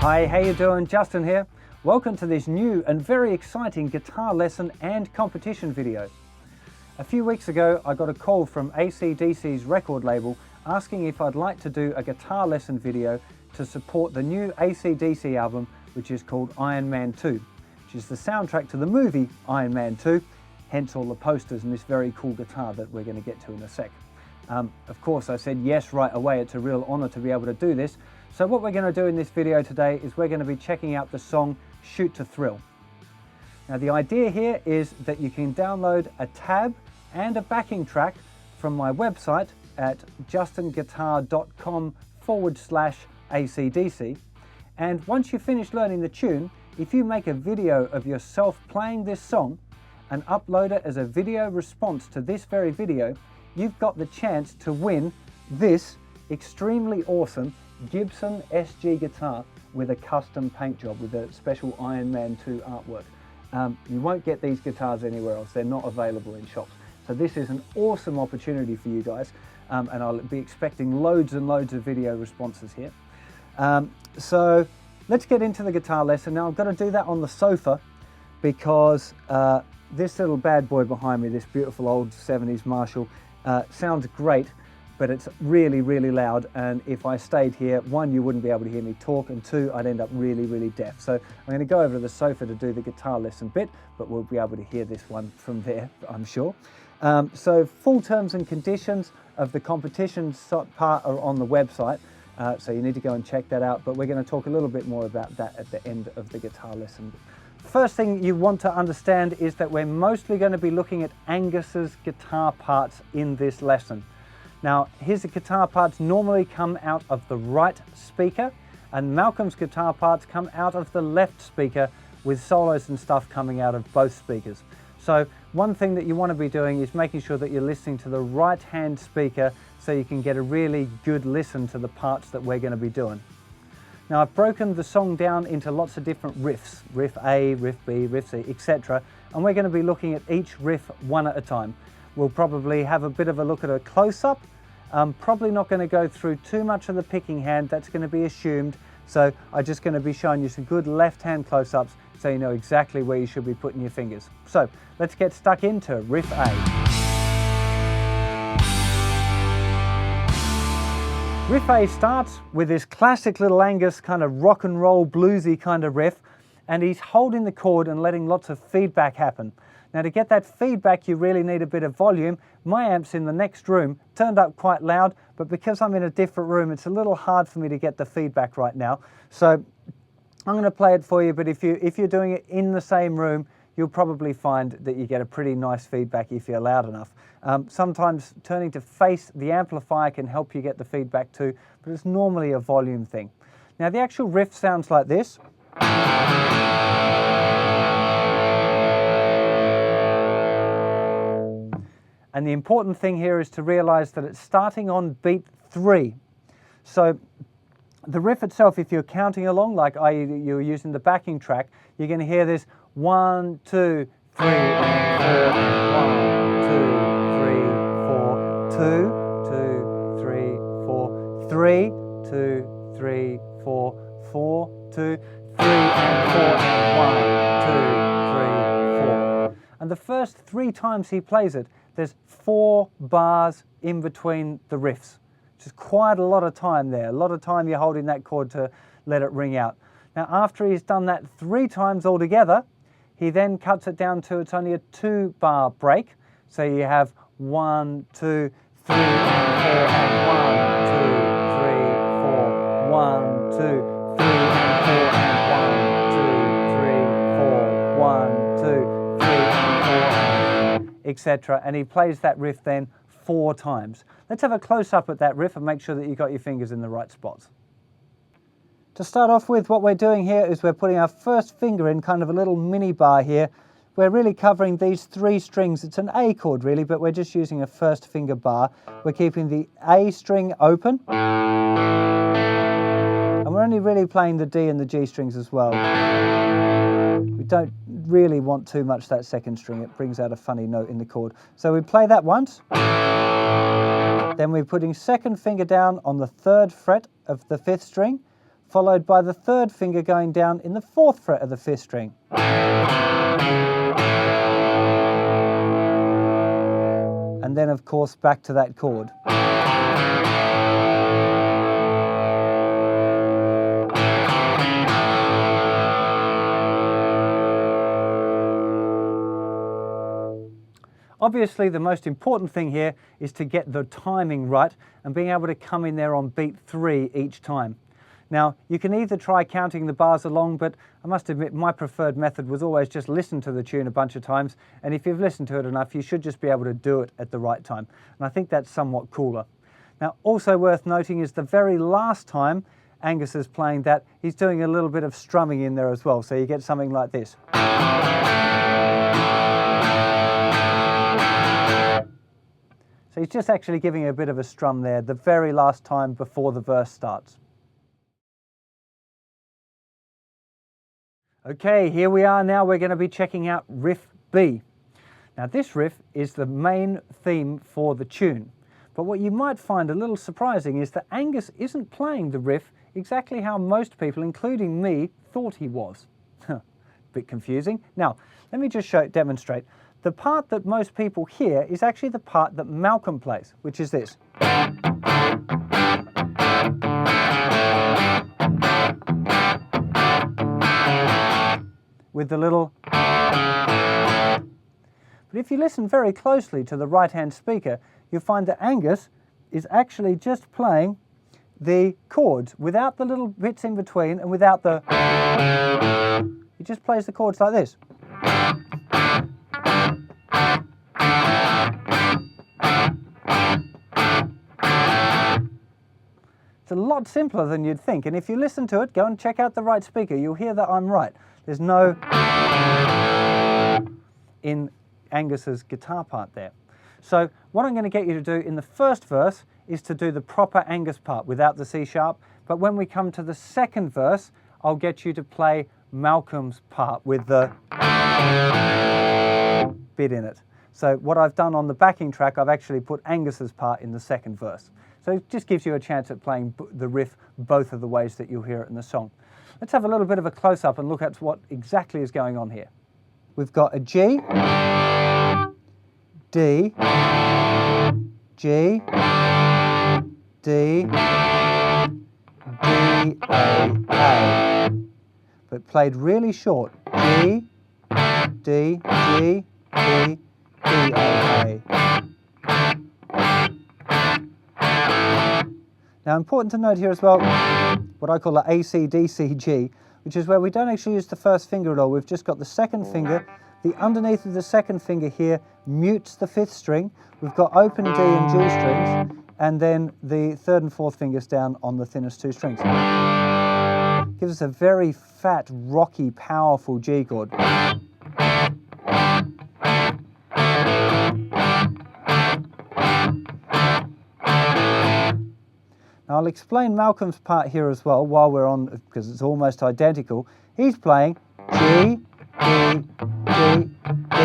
Hi, how you doing? Justin here. Welcome to this new and very exciting guitar lesson and competition video. A few weeks ago I got a call from AC/DC's record label asking if I'd like to do a guitar lesson video to support the new AC/DC album, which is called Iron Man 2, which is the soundtrack to the movie Iron Man 2, hence all the posters and this very cool guitar that we're going to get to in a sec. Of course I said yes right away. It's a real honor to be able to do this. So what we're going to do in this video today is we're going to be checking out the song Shoot to Thrill. Now the idea here is that you can download a tab and a backing track from my website at justinguitar.com/ACDC, and once you finish learning the tune, if you make a video of yourself playing this song and upload it as a video response to this very video, you've got the chance to win this extremely awesome Gibson SG guitar with a custom paint job with a special Iron Man 2 artwork. You won't get these guitars anywhere else. They're not available in shops. So this is an awesome opportunity for you guys, and I'll be expecting loads and loads of video responses here. So let's get into the guitar lesson. Now I've got to do that on the sofa because this little bad boy behind me, this beautiful old 70s Marshall, sounds great, but it's really, really loud, and if I stayed here, one, you wouldn't be able to hear me talk, and two, I'd end up really, really deaf. So I'm going to go over to the sofa to do the guitar lesson bit, but we'll be able to hear this one from there, I'm sure. So full terms and conditions of the competition part are on the website, so you need to go and check that out, but we're going to talk a little bit more about that at the end of the guitar lesson. First thing you want to understand is that we're mostly going to be looking at Angus's guitar parts in this lesson. Now, his guitar parts normally come out of the right speaker, and Malcolm's guitar parts come out of the left speaker, with solos and stuff coming out of both speakers. So one thing that you want to be doing is making sure that you're listening to the right hand speaker so you can get a really good listen to the parts that we're going to be doing. Now I've broken the song down into lots of different riffs, Riff A, Riff B, Riff C, etc. And we're going to be looking at each riff one at a time. We'll probably have a bit of a look at a close-up. I'm probably not going to go through too much of the picking hand, that's going to be assumed. So I'm just going to be showing you some good left-hand close-ups so you know exactly where you should be putting your fingers. So let's get stuck into Riff A. Riff A starts with this classic little Angus kind of rock and roll bluesy kind of riff, and he's holding the chord and letting lots of feedback happen. Now to get that feedback you really need a bit of volume. My amp's in the next room, turned up quite loud, but because I'm in a different room it's a little hard for me to get the feedback right now. So I'm going to play it for you, but if you're doing it in the same room, you'll probably find that you get a pretty nice feedback if you're loud enough. Sometimes turning to face the amplifier can help you get the feedback too, but it's normally a volume thing. Now the actual riff sounds like this. And the important thing here is to realize that it's starting on beat 3. So the riff itself, if you're counting along like you're using the backing track, you're going to hear this 1, 2, 3, and 4, and 1, 2, 3, 4, 2, 2, 3, 4, 3, 2, 3, 4, 4, 2, 3, and 4, and 1, 2, 3, 4. And the first 3 times he plays it, there's 4 bars in between the riffs, which is quite a lot of time there. A lot of time you're holding that chord to let it ring out. Now after he's done that 3 times altogether, he then cuts it down to it's only a 2-bar break. So you have 1, 2, 3, and 4, and 1, 2, 3, 4, 1, 2, 3, and 4, and 1, 2, 3, 4, 1, 2, 3, and 4, etc. And he plays that riff then 4 times. Let's have a close-up at that riff and make sure that you've got your fingers in the right spots. To start off with, what we're doing here is we're putting our first finger in kind of a little mini bar here. We're really covering these 3 strings. It's an A chord really, but we're just using a first finger bar. We're keeping the A string open. And we're only really playing the D and the G strings as well. We don't really want too much that second string. It brings out a funny note in the chord. So we play that once. Then we're putting second finger down on the 3rd fret of the 5th string, followed by the third finger going down in the 4th fret of the 5th string. And then of course back to that chord. Obviously the most important thing here is to get the timing right and being able to come in there on beat 3 each time. Now you can either try counting the bars along, but I must admit my preferred method was always just listen to the tune a bunch of times, and if you've listened to it enough you should just be able to do it at the right time, and I think that's somewhat cooler. Now also worth noting is the very last time Angus is playing that, he's doing a little bit of strumming in there as well, so you get something like this. So he's just actually giving a bit of a strum there the very last time before the verse starts. Okay, here we are now. We're going to be checking out Riff B. Now this riff is the main theme for the tune, but what you might find a little surprising is that Angus isn't playing the riff exactly how most people, including me, thought he was. Bit confusing. Now, let me just demonstrate. The part that most people hear is actually the part that Malcolm plays, which is this. With the little... But if you listen very closely to the right-hand speaker, you'll find that Angus is actually just playing the chords without the little bits in between and without the... He just plays the chords like this. It's a lot simpler than you'd think, and if you listen to it, go and check out the right speaker, you'll hear that I'm right. There's no in Angus's guitar part there. So what I'm going to get you to do in the first verse is to do the proper Angus part without the C sharp, but when we come to the second verse, I'll get you to play Malcolm's part with the bit in it. So what I've done on the backing track, I've actually put Angus's part in the second verse. So it just gives you a chance at playing the riff both of the ways that you'll hear it in the song. Let's have a little bit of a close-up and look at what exactly is going on here. We've got a G, D, G, D, D, A, but played really short. G, D, G, D, D, A. Now important to note here as well, what I call the AC/DC/G, which is where we don't actually use the first finger at all. We've just got the second finger. The underneath of the second finger here mutes the 5th string. We've got open D and G strings, and then the 3rd and 4th fingers down on the thinnest 2 strings. Gives us a very fat, rocky, powerful G chord. Now I'll explain Malcolm's part here as well while we're on, because it's almost identical. He's playing G, D, D, D.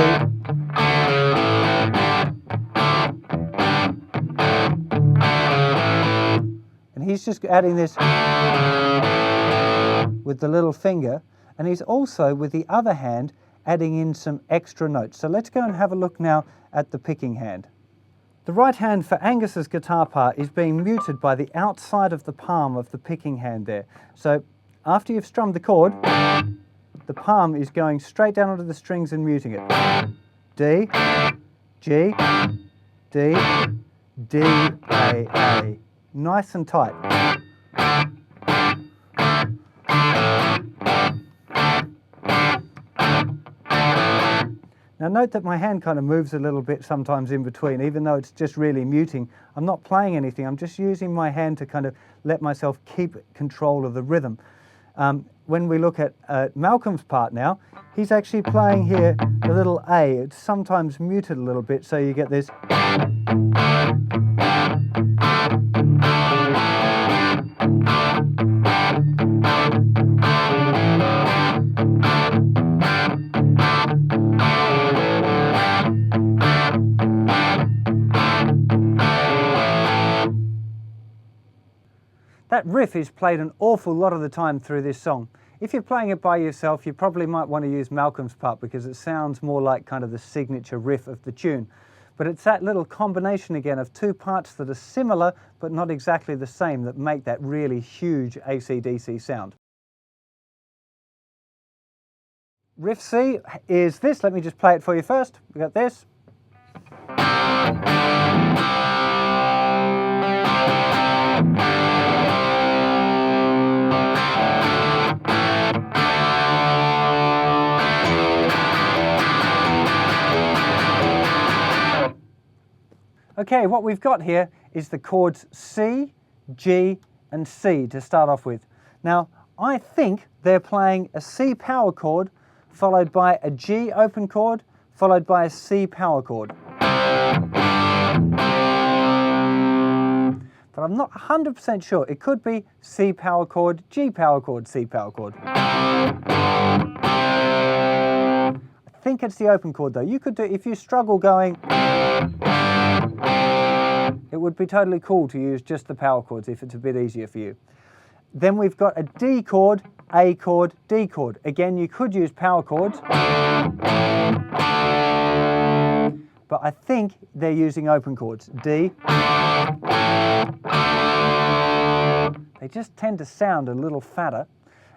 And he's just adding this with the little finger, and he's also, with the other hand, adding in some extra notes. So let's go and have a look now at the picking hand. The right hand for Angus's guitar part is being muted by the outside of the palm of the picking hand there. So after you've strummed the chord, the palm is going straight down onto the strings and muting it. D, G, D, D, A. Nice and tight. Now note that my hand kind of moves a little bit sometimes in between, even though it's just really muting. I'm not playing anything, I'm just using my hand to kind of let myself keep control of the rhythm. When we look at Malcolm's part now, he's actually playing here the little A. It's sometimes muted a little bit, so you get this. That riff is played an awful lot of the time through this song. If you're playing it by yourself, you probably might want to use Malcolm's part because it sounds more like kind of the signature riff of the tune. But it's that little combination again of two parts that are similar but not exactly the same that make that really huge AC/DC sound. Riff C is this. Let me just play it for you first. We got this. Okay, what we've got here is the chords C, G, and C to start off with. Now, I think they're playing a C power chord, followed by a G open chord, followed by a C power chord. But I'm not 100% sure. It could be C power chord, G power chord, C power chord. I think it's the open chord though. You could do, if you struggle going, it would be totally cool to use just the power chords if it's a bit easier for you. Then we've got a D chord, A chord, D chord. Again, you could use power chords, but I think they're using open chords. D. They just tend to sound a little fatter.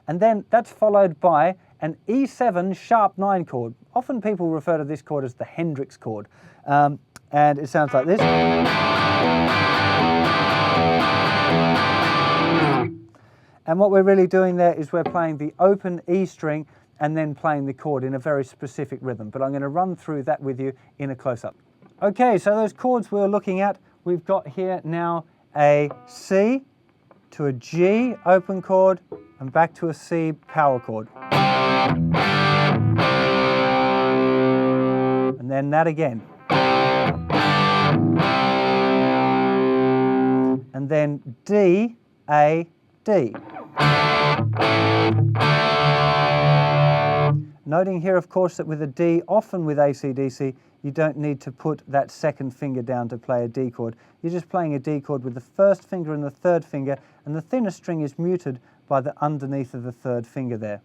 And then that's followed by an E7 sharp 9 chord. Often people refer to this chord as the Hendrix chord. And it sounds like this. And what we're really doing there is we're playing the open E string and then playing the chord in a very specific rhythm. But I'm going to run through that with you in a close-up. Okay, so those chords we were looking at, we've got here now a C to a G open chord and back to a C power chord. And then that again. And then D, A, D. Noting here, of course, that with a D, often with AC/DC, you don't need to put that second finger down to play a D chord. You're just playing a D chord with the first finger and the third finger, and the thinner string is muted by the underneath of the third finger there.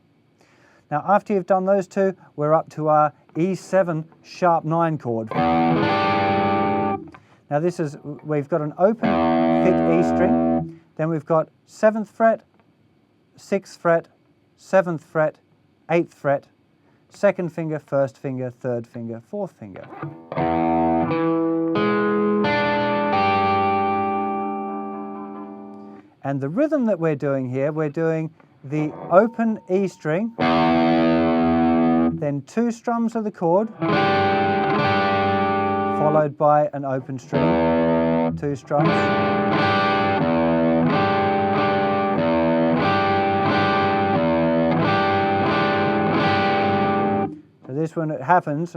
Now, after you've done those two, we're up to our E7 sharp 9 chord. Now this is, we've got an open, thick E string, then we've got 7th fret, 6th fret, 7th fret, 8th fret, 2nd finger, 1st finger, 3rd finger, 4th finger. And the rhythm that we're doing here, we're doing the open E string, then 2 strums of the chord, followed by an open string, 2 strums. So this when it happens,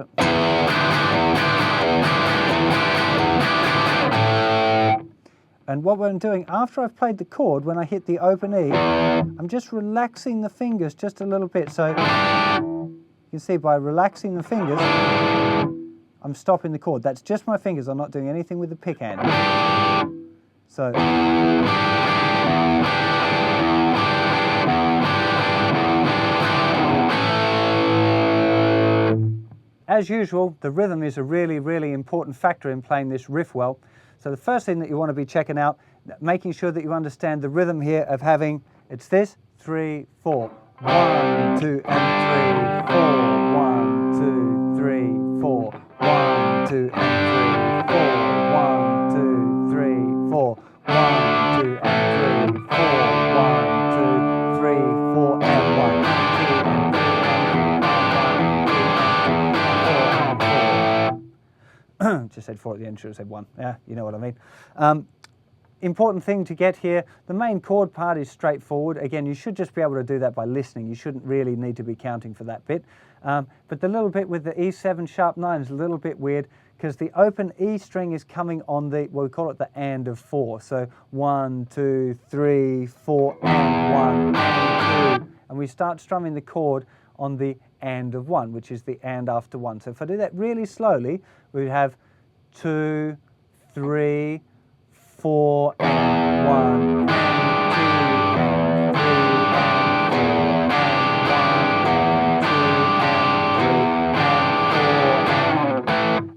and what we're doing after I've played the chord, when I hit the open E, I'm just relaxing the fingers just a little bit. So you can see by relaxing the fingers, I'm stopping the chord. That's just my fingers. I'm not doing anything with the pick hand. So. As usual, the rhythm is a really, really important factor in playing this riff well. So the first thing that you want to be checking out, making sure that you understand the rhythm here of having, it's this, 3, 4. 1, 2, and 3, 4. 1, 2, 3, 4. 1, 2, and 3, 4. 1, 2, 3, 4. 1, 2, and 3, 4. 1, 2, 3, 4, and 1. Just said 4 at the end, should have said 1. Yeah, you know what I mean. Important thing to get here, the main chord part is straightforward. Again, you should just be able to do that by listening. You shouldn't really need to be counting for that bit. But the little bit with the E7 sharp 9 is a little bit weird because the open E string is coming on the, well, we call it the and of 4. So 1, 2, 3, 4, and 1, and 2. And we start strumming the chord on the and of 1, which is the and after 1. So if I do that really slowly, we have 2, 3, 4, and 1, and 2,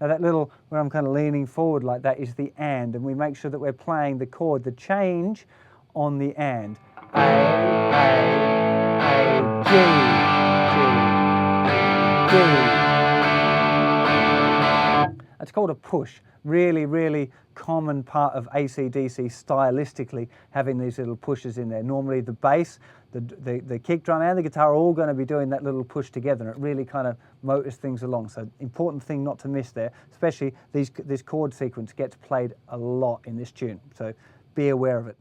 Now that little, where I'm kind of leaning forward like that, is the and we make sure that we're playing the chord, the change on the and. A, G, G, G. That's called a push. Really, really common part of AC/DC stylistically, having these little pushes in there. Normally the bass, the kick drum and the guitar are all going to be doing that little push together, and it really kind of motors things along. So important thing not to miss there, especially this chord sequence gets played a lot in this tune, so be aware of it.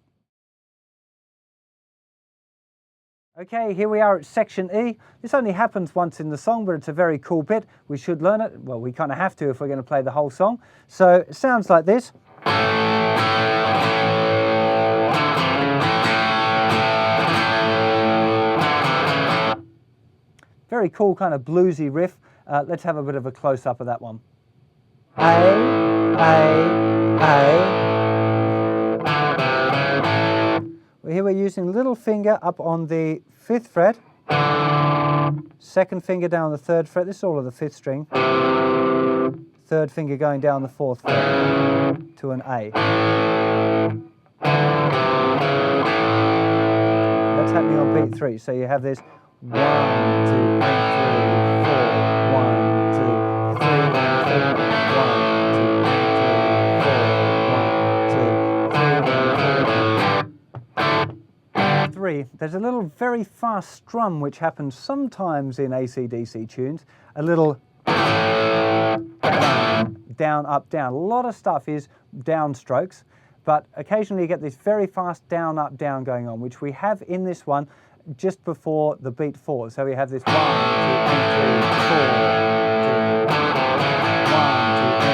Okay, here we are at section E. This only happens once in the song, but it's a very cool bit. We should learn it. Well, we kind of have to if we're going to play the whole song. So it sounds like this. Very cool kind of bluesy riff. Let's have a bit of a close-up of that one. A. Here we're using little finger up on the 5th fret, second finger down the 3rd fret, this is all of the 5th string, 3rd finger going down the 4th fret to an A. That's happening on beat 3, so you have this 1, 2, and 3, 4, 1, 2, 3, and 4, 3. There's a little very fast strum which happens sometimes in AC/DC tunes, a little down, up, down. A lot of stuff is down strokes, but occasionally you get this very fast down, up, down going on, which we have in this one just before the beat 4. So we have this 1, 2, and 3, 4, 2, 1, 2,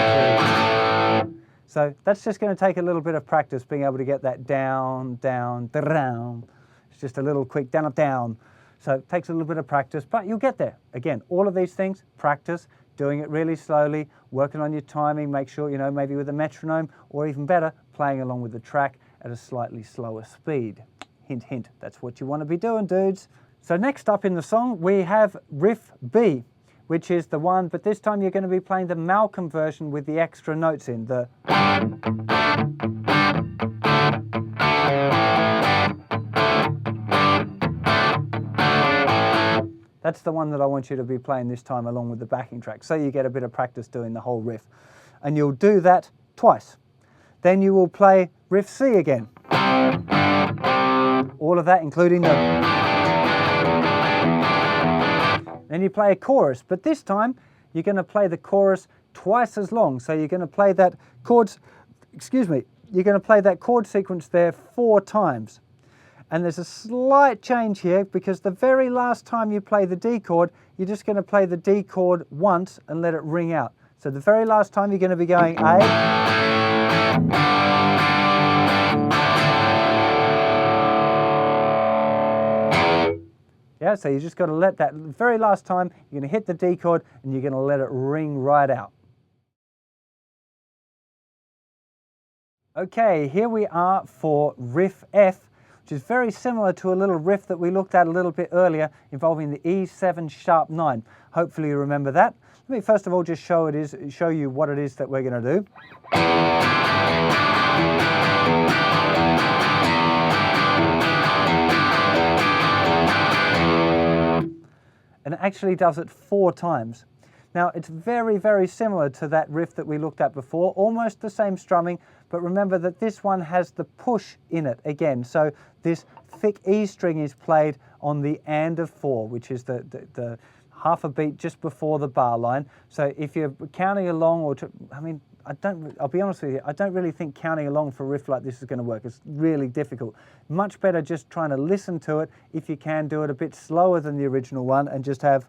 and 3. So that's just going to take a little bit of practice being able to get that down, down, down. Just a little quick down, up, down. So it takes a little bit of practice, but you'll get there. Again, all of these things, practice, doing it really slowly, working on your timing, make sure, you know, maybe with a metronome, or even better, playing along with the track at a slightly slower speed. Hint, hint, that's what you want to be doing, dudes. So next up in the song, we have Riff B, which is the one, but this time you're going to be playing the Malcolm version with the extra notes in, the... That's the one that I want you to be playing this time along with the backing track, so you get a bit of practice doing the whole riff. And you'll do that twice. Then you will play Riff C again. All of that including the... Then you play a chorus, but this time you're going to play the chorus twice as long. So you're going to play that chords, you're going to play that chord sequence there 4 times. And there's a slight change here because the very last time you play the D chord, you're just going to play the D chord once and let it ring out. So the very last time you're going to be going A. Yeah, so you just got to let that very last time, you're going to hit the D chord and you're going to let it ring right out. Okay, here we are for Riff F, which is very similar to a little riff that we looked at a little bit earlier involving the E7 sharp 9. Hopefully you remember that. Let me first of all just show you what it is that we're going to do. And it actually does it 4 times. Now it's very, very similar to that riff that we looked at before, almost the same strumming, but remember that this one has the push in it again. So this thick E string is played on the and of 4, which is the half a beat just before the bar line. So if you're counting along, I'll be honest with you, I don't really think counting along for a riff like this is going to work. It's really difficult. Much better just trying to listen to it. If you can, do it a bit slower than the original one and just have...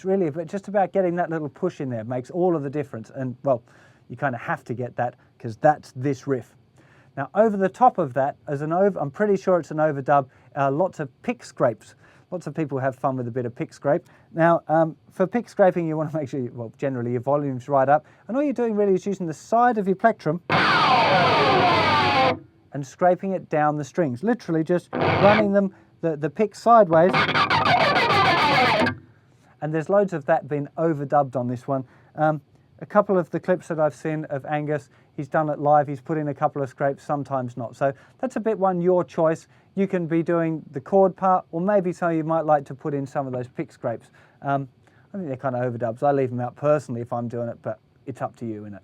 really, but just about getting that little push in there makes all of the difference. And well, you kind of have to get that because that's this riff. Now over the top of that, as an I'm pretty sure it's an overdub, lots of pick scrapes. Lots of people have fun with a bit of pick scrape. Now for pick scraping, you want to make sure, generally your volume's right up, and all you're doing really is using the side of your plectrum and scraping it down the strings, literally just running them, the pick sideways. And there's loads of that being overdubbed on this one. A couple of the clips that I've seen of Angus, he's done it live, he's put in a couple of scrapes, sometimes not. So that's a bit your choice. You can be doing the chord part, or maybe so you might like to put in some of those pick scrapes. I think they're kind of overdubs. I leave them out personally if I'm doing it, but it's up to you, innit?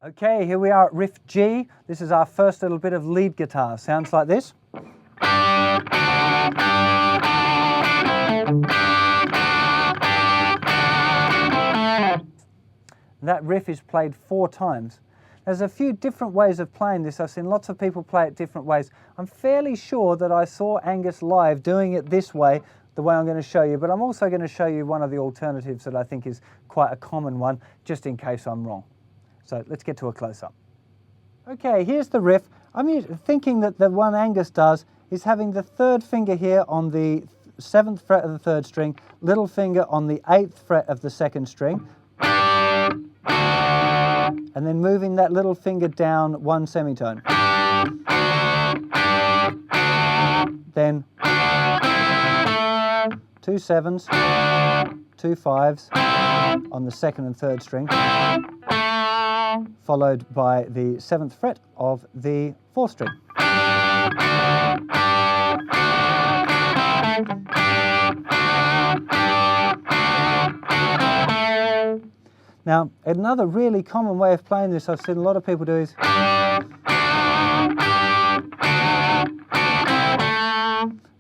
Okay, here we are at Riff G. This is our first little bit of lead guitar. Sounds like this. That riff is played 4 times. There's a few different ways of playing this. I've seen lots of people play it different ways. I'm fairly sure that I saw Angus live doing it this way, the way I'm going to show you, but I'm also going to show you one of the alternatives that I think is quite a common one, just in case I'm wrong. So let's get to a close-up. Okay, here's the riff. I'm thinking that the one Angus does is having the 3rd finger here on the 7th fret of the 3rd string, little finger on the 8th fret of the 2nd string, and then moving that little finger down 1 semitone. Then 2 7s, 2 5s on the 2nd and 3rd string, followed by the 7th fret of the 4th string. Now, another really common way of playing this I've seen a lot of people do is now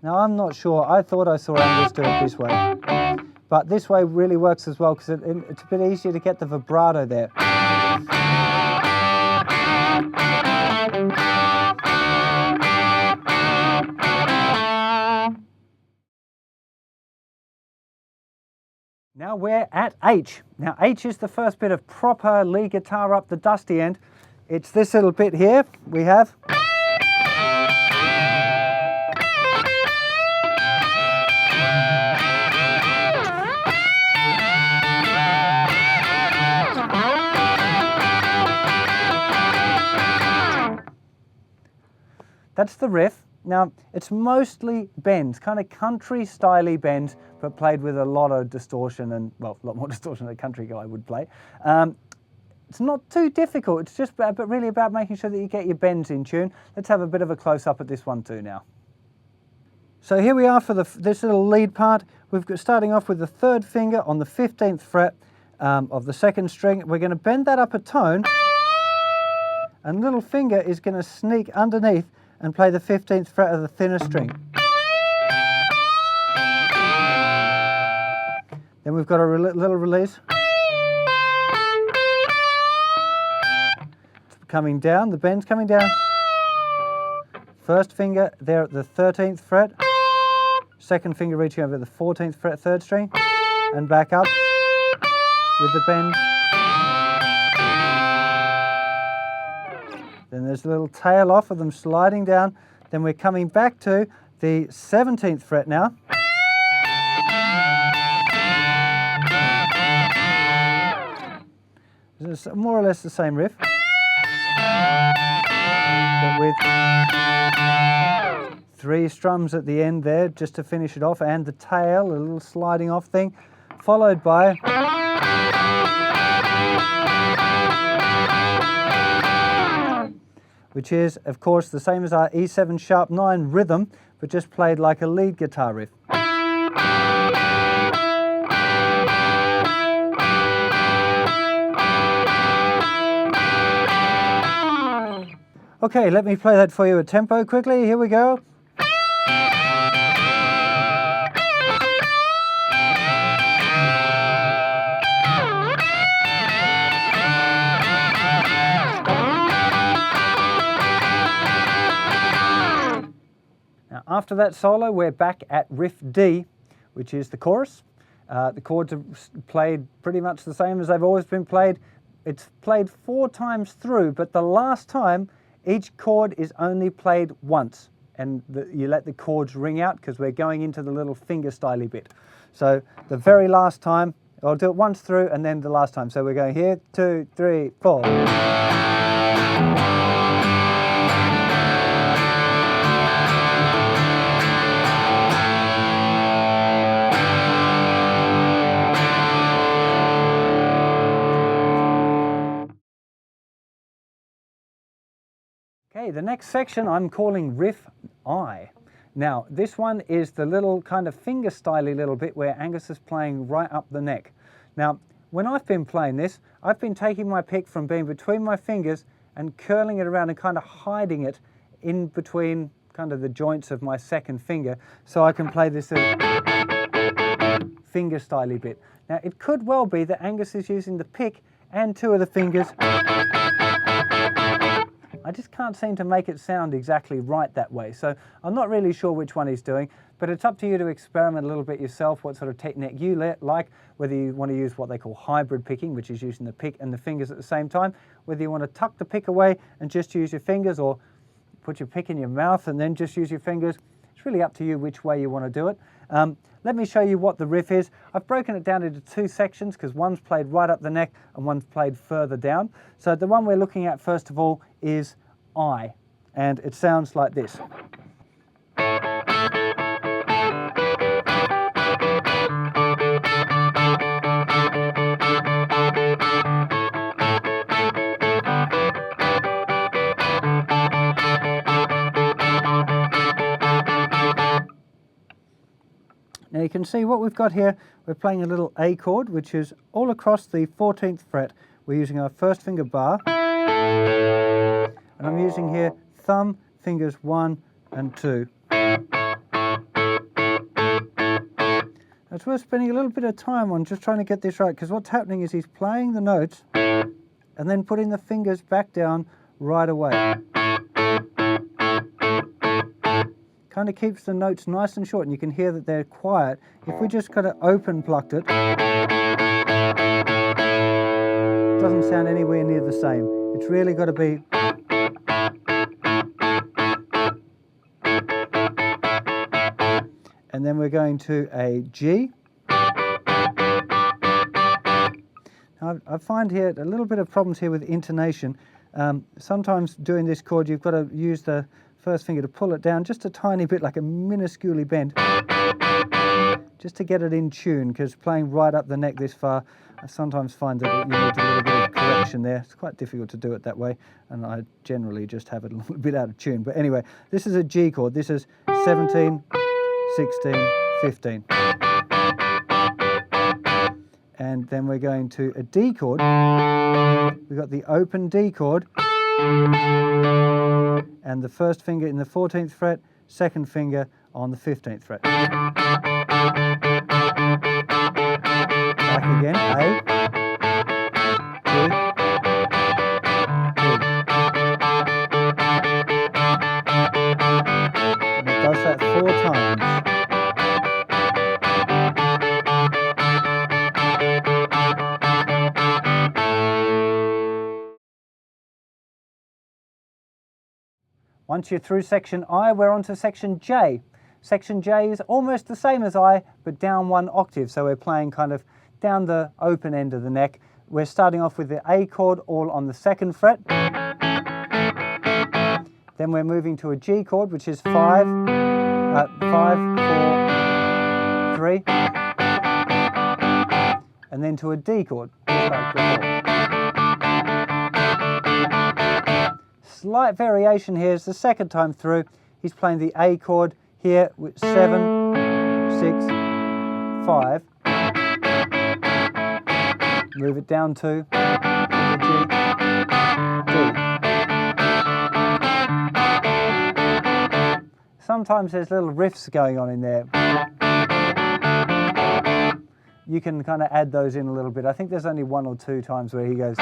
I'm not sure, I thought I saw Angus do it this way, but this way really works as well because it's a bit easier to get the vibrato there. Now we're at H. Now H is the first bit of proper lead guitar up the dusty end. It's this little bit here we have. That's the riff. Now, it's mostly bends, kind of country-style-y bends, but played with a lot of distortion and, well, a lot more distortion than a country guy would play. It's not too difficult, it's just but really about making sure that you get your bends in tune. Let's have a bit of a close-up at this one too now. So here we are for this little lead part. We've got starting off with the 3rd finger on the 15th fret of the 2nd string. We're going to bend that up a tone. and little finger is going to sneak underneath and play the 15th fret of the thinner string. Then we've got a little release. It's coming down, the bend's coming down. First finger there at the 13th fret. Second finger reaching over the 14th fret, 3rd string, and back up with the bend. Then there's a little tail off of them sliding down. Then we're coming back to the 17th fret now. It's more or less the same riff, but with 3 strums at the end there just to finish it off, and the tail, a little sliding off thing, followed by which is, of course, the same as our E7 sharp 9 rhythm, but just played like a lead guitar riff. Okay, let me play that for you at tempo quickly. Here we go. Now, after that solo, we're back at Riff D, which is the chorus. The chords are played pretty much the same as they've always been played. It's played 4 times through, but the last time, each chord is only played once, and you let the chords ring out because we're going into the little fingerstyle bit. So the very last time, I'll do it once through and then the last time. So we're going here, 2, 3, 4. Okay, the next section I'm calling Riff I. Now, this one is the little kind of fingerstyle-y little bit where Angus is playing right up the neck. Now, when I've been playing this, I've been taking my pick from being between my fingers and curling it around and kind of hiding it in between kind of the joints of my second finger, so I can play this fingerstyle-y bit. Now, it could well be that Angus is using the pick and 2 of the fingers. I just can't seem to make it sound exactly right that way, so I'm not really sure which one he's doing, but it's up to you to experiment a little bit yourself, what sort of technique you like, whether you want to use what they call hybrid picking, which is using the pick and the fingers at the same time, whether you want to tuck the pick away and just use your fingers, or put your pick in your mouth and then just use your fingers. It's really up to you which way you want to do it. Let me show you what the riff is. I've broken it down into 2 sections because one's played right up the neck and one's played further down. So the one we're looking at first of all is I, and it sounds like this. Now you can see what we've got here. We're playing a little A chord, which is all across the 14th fret. We're using our first finger bar, and I'm using here thumb, fingers 1 and 2. It's worth spending a little bit of time on just trying to get this right, because what's happening is he's playing the notes and then putting the fingers back down right away. Kind of keeps the notes nice and short, and you can hear that they're quiet. If we just kind of open plucked it, it doesn't sound anywhere near the same. It's really got to be. And then we're going to a G. Now, I find here a little bit of problems here with intonation. Sometimes doing this chord, you've got to use the first finger to pull it down just a tiny bit, like a minusculely bent, just to get it in tune, because playing right up the neck this far, I sometimes find that you need a little bit of correction there. It's quite difficult to do it that way, and I generally just have it a little bit out of tune. But anyway, this is a G chord. This is 17, 16, 15. And then we're going to a D chord. We've got the open D chord, and the first finger in the 14th fret, second finger on the 15th fret. Back again, A, D, D. And it does that 4 times. Once you're through section I, we're on to section J. Section J is almost the same as I, but down 1 octave. So we're playing kind of down the open end of the neck. We're starting off with the A chord all on the 2nd fret. Then we're moving to a G chord, which is 5, 4, 3. And then to a D chord, just like before. Slight variation here is the second time through. He's playing the A chord here with 7, 6, 5. Move it down to the G, D. Sometimes there's little riffs going on in there. You can kind of add those in a little bit. I think there's only 1 or 2 times where he goes.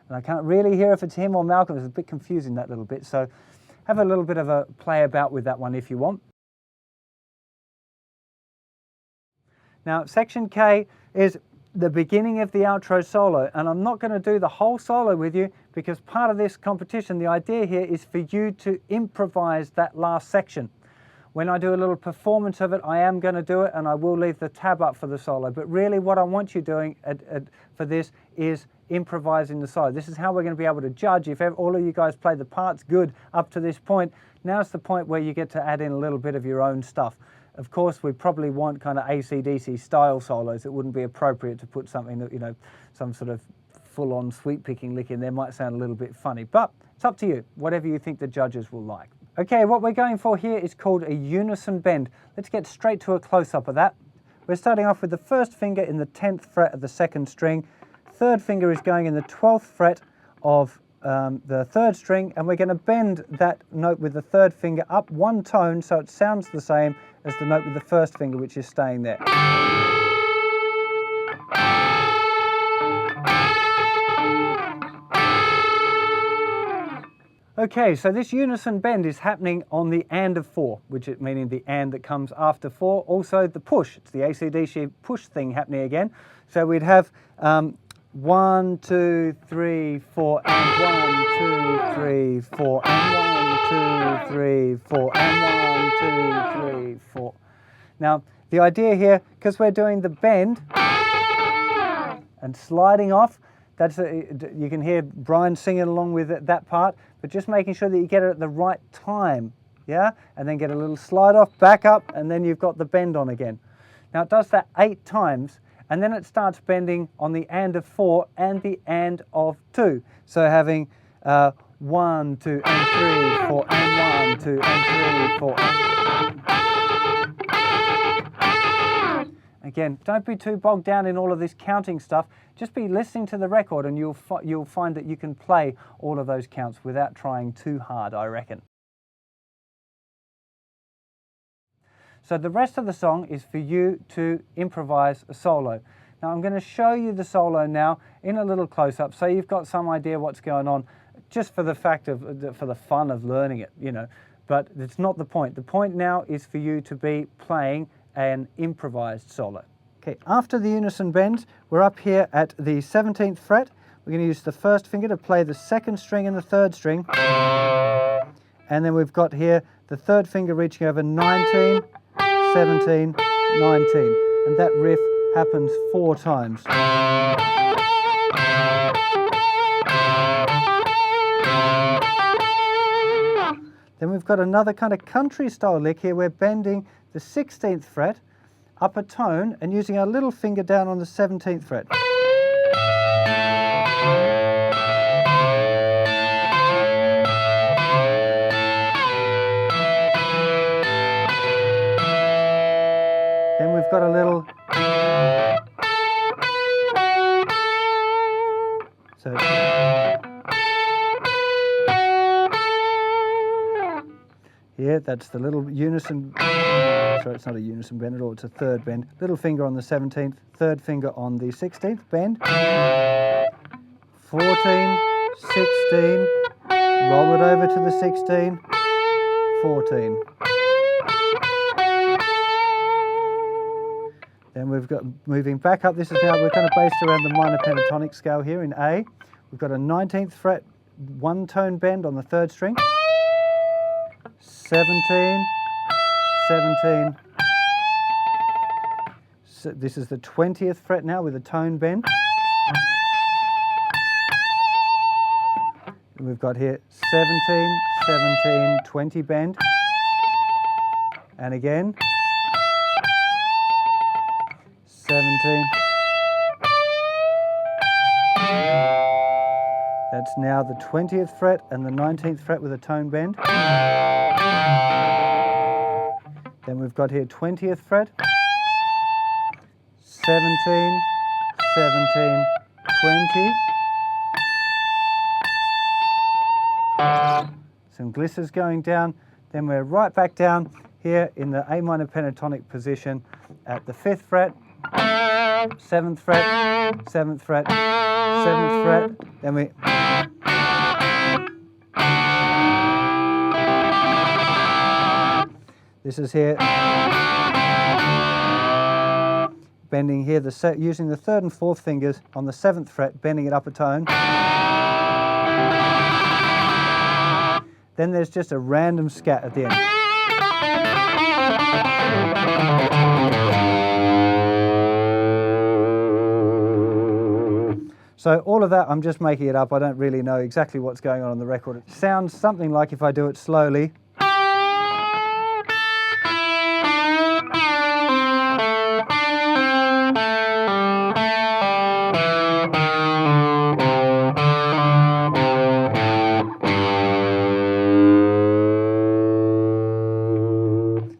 And I can't really hear if it's him or Malcolm. It's a bit confusing, that little bit. So have a little bit of a play about with that one if you want. Now, section K is the beginning of the outro solo. And I'm not going to do the whole solo with you because part of this competition, the idea here is for you to improvise that last section. When I do a little performance of it, I am going to do it and I will leave the tab up for the solo. But really what I want you doing for this is improvising the solo. This is how we're going to be able to judge if all of you guys play the parts good up to this point. Now's the point where you get to add in a little bit of your own stuff. Of course, we probably want kind of AC/DC style solos. It wouldn't be appropriate to put something that, you know, some sort of full-on sweep picking lick in there. Might sound a little bit funny, but it's up to you, whatever you think the judges will like. Okay, what we're going for here is called a unison bend. Let's get straight to a close-up of that. We're starting off with the first finger in the 10th fret of the 2nd string. Third finger is going in the 12th fret of the 3rd string, and we're going to bend that note with the 3rd finger up 1 tone so it sounds the same as the note with the 1st finger, which is staying there. Okay, so this unison bend is happening on the and of 4, which is meaning the and that comes after 4. Also the push, it's the AC/DC push thing happening again. So we'd have 1, 2, 3, 4, and 1, 2, 3, 4, and 1, 2, 3, 4, and 1, 2, 3, 4. Now, the idea here, because we're doing the bend and sliding off, you can hear Brian singing along with that part, but just making sure that you get it at the right time, yeah? And then get a little slide off, back up, and then you've got the bend on again. Now it does that 8 times, and then it starts bending on the and of 4 and the and of 2. So having 1, 2, and 3, 4, and 1, 2, and 3, 4. Again, don't be too bogged down in all of this counting stuff. Just be listening to the record and you'll find that you can play all of those counts without trying too hard, I reckon. So the rest of the song is for you to improvise a solo. Now I'm going to show you the solo now in a little close-up so you've got some idea what's going on, just for the fact of, for the fun of learning it, you know. But it's not the point. The point now is for you to be playing an improvised solo. Okay, after the unison bend, we're up here at the 17th fret. We're going to use the 1st finger to play the 2nd string and the 3rd string. And then we've got here the 3rd finger reaching over 19, 17, 19. And that riff happens 4 times. Then we've got another kind of country style lick here. We're bending the 16th fret up a tone and using our little finger down on the 17th fret. Then we've got a little, so Here, that's the little unison, sorry, it's not a unison bend at all, it's a third bend. Little finger on the 17th, third finger on the 16th bend. 14, 16, roll it over to the 16, 14. Then we've got, moving back up, this is now, we're kind of based around the minor pentatonic scale here in A. We've got a 19th fret, one tone bend on the third string. 17, 17. So this is the 20th fret now with a tone bend. And we've got here 17, 17, 20 bend. And again. 17. That's now the 20th fret and the 19th fret with a tone bend. Then we've got here 20th fret, 17, 17, 20. Some glisses going down. Then we're right back down here in the A minor pentatonic position at the 5th fret, 7th fret, 7th fret, 7th fret. Then we this is here, bending here, using the 3rd and 4th fingers on the 7th fret, bending it up a tone. Then there's just a random scat at the end. So all of that, I'm just making it up. I don't really know exactly what's going on the record. It sounds something like, if I do it slowly,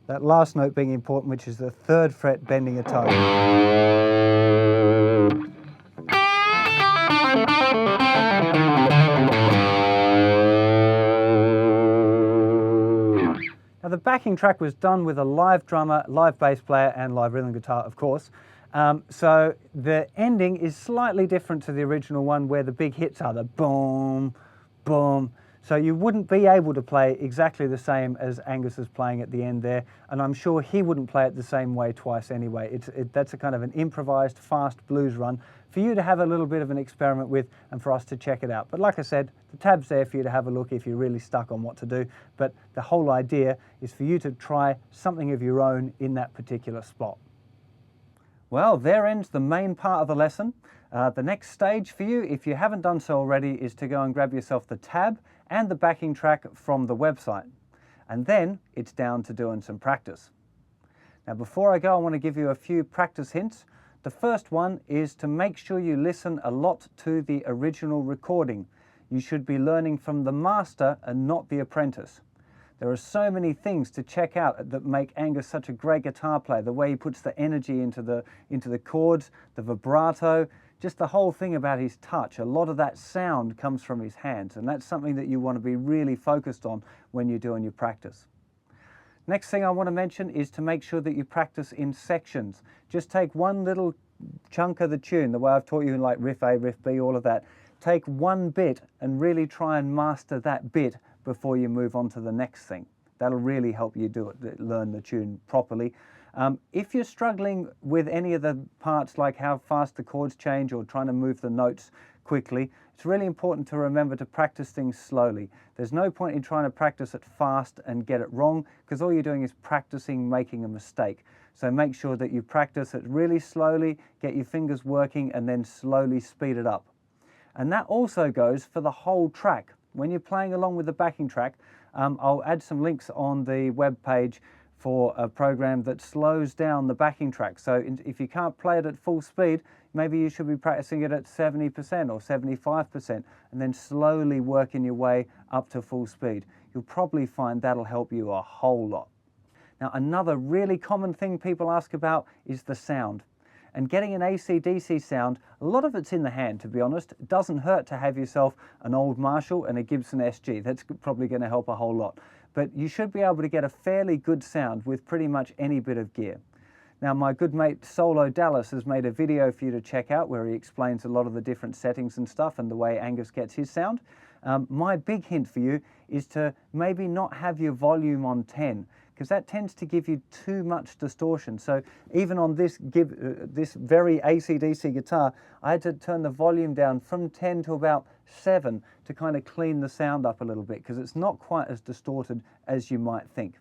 that last note being important, which is the 3rd fret bending a tone. Now the backing track was done with a live drummer, live bass player and live rhythm guitar, of course. So the ending is slightly different to the original one, where the big hits are the boom, boom. So you wouldn't be able to play exactly the same as Angus is playing at the end there, and I'm sure he wouldn't play it the same way twice anyway. That's a kind of an improvised, fast blues run for you to have a little bit of an experiment with and for us to check it out. But like I said, the tab's there for you to have a look if you're really stuck on what to do, but the whole idea is for you to try something of your own in that particular spot. Well, there ends the main part of the lesson. The next stage for you, if you haven't done so already, is to go and grab yourself the tab and the backing track from the website. And then it's down to doing some practice. Now before I go, I want to give you a few practice hints. The first one is to make sure you listen a lot to the original recording. You should be learning from the master and not the apprentice. There are so many things to check out that make Angus such a great guitar player. The way he puts the energy into the chords, the vibrato, just the whole thing about his touch. A lot of that sound comes from his hands, and that's something that you want to be really focused on when you're doing your practice. Next thing I want to mention is to make sure that you practice in sections. Just take one little chunk of the tune, the way I've taught you in like Riff A, Riff B, all of that. Take one bit and really try and master that bit before you move on to the next thing. That'll really help you learn the tune properly. If you're struggling with any of the parts, like how fast the chords change or trying to move the notes quickly, it's really important to remember to practice things slowly. There's no point in trying to practice it fast and get it wrong, because all you're doing is practicing making a mistake. So make sure that you practice it really slowly, get your fingers working, and then slowly speed it up. And that also goes for the whole track. When you're playing along with the backing track, I'll add some links on the web page for a program that slows down the backing track. So if you can't play it at full speed, maybe you should be practicing it at 70% or 75%, and then slowly working your way up to full speed. You'll probably find that'll help you a whole lot. Now, another really common thing people ask about is the sound. And getting an AC/DC sound, a lot of it's in the hand, to be honest. It doesn't hurt to have yourself an old Marshall and a Gibson SG. That's probably going to help a whole lot. But you should be able to get a fairly good sound with pretty much any bit of gear. Now, my good mate Solo Dallas has made a video for you to check out where he explains a lot of the different settings and stuff and the way Angus gets his sound. My big hint for you is to maybe not have your volume on 10, because that tends to give you too much distortion. So even on this very AC/DC guitar, I had to turn the volume down from 10 to about 7 to kind of clean the sound up a little bit, because it's not quite as distorted as you might think.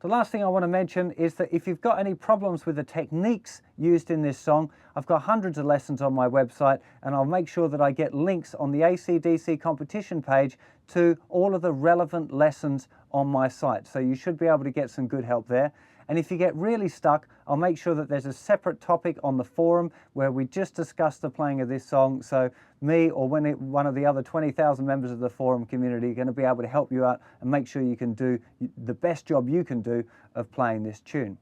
The last thing I want to mention is that if you've got any problems with the techniques used in this song, I've got hundreds of lessons on my website, and I'll make sure that I get links on the AC/DC competition page to all of the relevant lessons on my site. So you should be able to get some good help there. And if you get really stuck, I'll make sure that there's a separate topic on the forum where we just discuss the playing of this song. So me or one of the other 20,000 members of the forum community are going to be able to help you out and make sure you can do the best job you can do of playing this tune.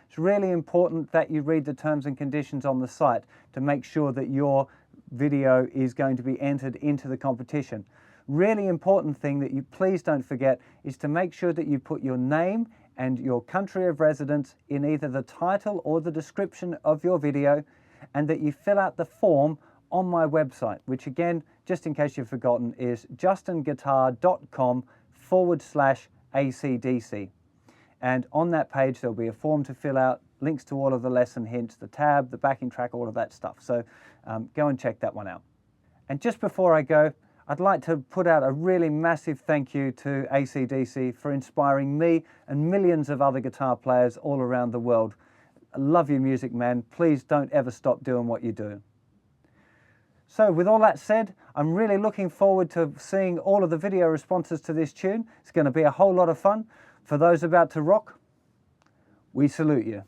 It's really important that you read the terms and conditions on the site to make sure that your video is going to be entered into the competition. Really important thing that you please don't forget is to make sure that you put your name and your country of residence in either the title or the description of your video, and that you fill out the form on my website, which again, just in case you've forgotten, is justinguitar.com/ACDC. And on that page, there'll be a form to fill out, links to all of the lesson hints, the tab, the backing track, all of that stuff. So go and check that one out. And just before I go, I'd like to put out a really massive thank you to AC/DC for inspiring me and millions of other guitar players all around the world. I love your music, man. Please don't ever stop doing what you're doing. So with all that said, I'm really looking forward to seeing all of the video responses to this tune. It's going to be a whole lot of fun. For those about to rock, we salute you.